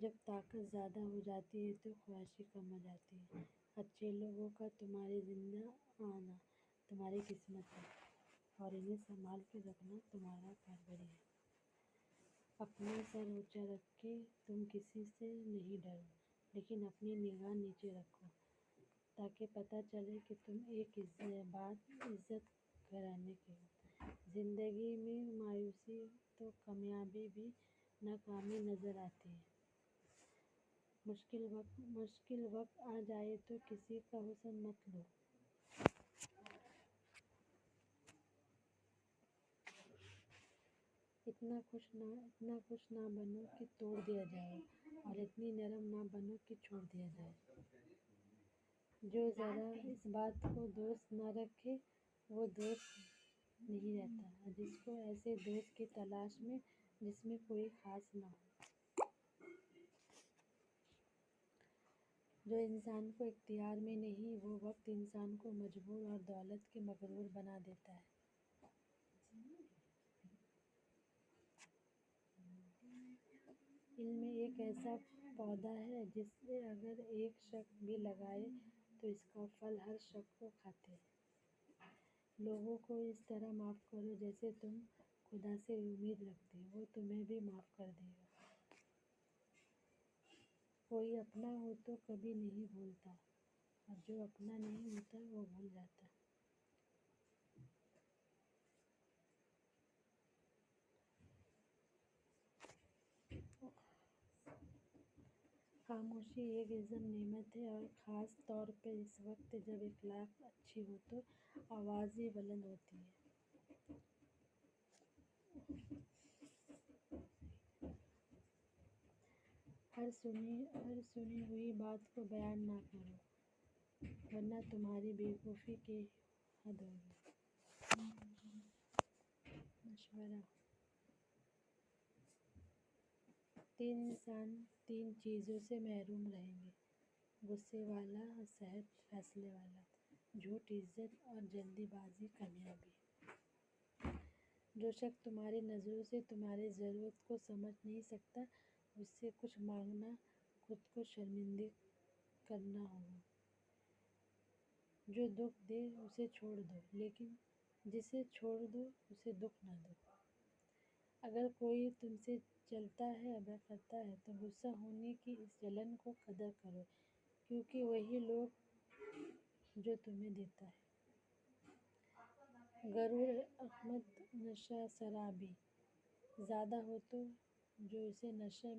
جب طاقت زیادہ ہو جاتی ہے تو خواہشیں کم ہو جاتی ہیں۔ اچھے لوگوں کا تمہاری زندہ آنا تمہاری قسمت ہے اور انہیں سنبھال کے رکھنا تمہارا کاروبار ہے۔ اپنا سر اونچا رکھ کے تم کسی سے نہیں ڈرو، لیکن اپنی نگاہ نیچے رکھو تاکہ پتہ چلے کہ تم ایک عزت گھرانے کے ہو۔ زندگی میں مایوسی تو کامیابی بھی ناکامی نظر آتی ہے۔ مشکل وقت آ جائے تو کسی کا حسن مت لو۔ اتنا خوش نہ بنو کہ توڑ دیا جائے اور اتنی نرم نہ بنو کہ چھوڑ دیا جائے۔ جو ذرا اس بات کو دوست نہ رکھے وہ دوست نہیں رہتا۔ جس کو ایسے دوست کی تلاش میں جس میں کوئی خاص نہ ہو۔ جو انسان کو اختیار میں نہیں، وہ وقت انسان کو مجبور اور دولت کے مغرور بنا دیتا ہے۔ علم ایک ایسا پودا ہے جسے اگر ایک شخص بھی لگائے تو اس کا پھل ہر شخص کو کھاتے ہیں۔ لوگوں کو اس طرح معاف کرو جیسے تم خدا سے امید رکھتے ہو، وہ تمہیں بھی معاف کر دے گا۔ کوئی اپنا ہو تو کبھی نہیں بھولتا اور جو اپنا نہیں ہوتا وہ بھول جاتا۔ خاموشی ایک عظیم نعمت ہے اور خاص طور پر اس وقت جب اخلاق اچھی ہو تو آوازیں بلند ہوتی ہیں۔ ہر سنی ہوئی بات کو بیان نہ کرو ورنہ تمہاری بیوقوفی کی حد ہوگی۔ مشورہ: تین انسان تین چیزوں سے محروم رہیں گے: غصے والا، صحت فیصلے والا، جھوٹ عزت اور جلدی بازی کامیابی۔ جو شخص تمہاری نظروں سے تمہاری ضرورت کو سمجھ نہیں سکتا، اس سے کچھ مانگنا خود کو شرمندہ کرنا ہوگا۔ جو دکھ دے اسے چھوڑ دو، لیکن جسے چھوڑ دو اسے دکھ نہ دو۔ اگر کوئی تم سے جلتا ہے یا کرتا ہے تو غصہ ہونے کی اس جلن کو قدر کرو، کیونکہ وہی لوگ جو تمہیں دیتا ہے۔ غرور احمد نشہ شرابی زیادہ ہو تو جو اسے نشے میں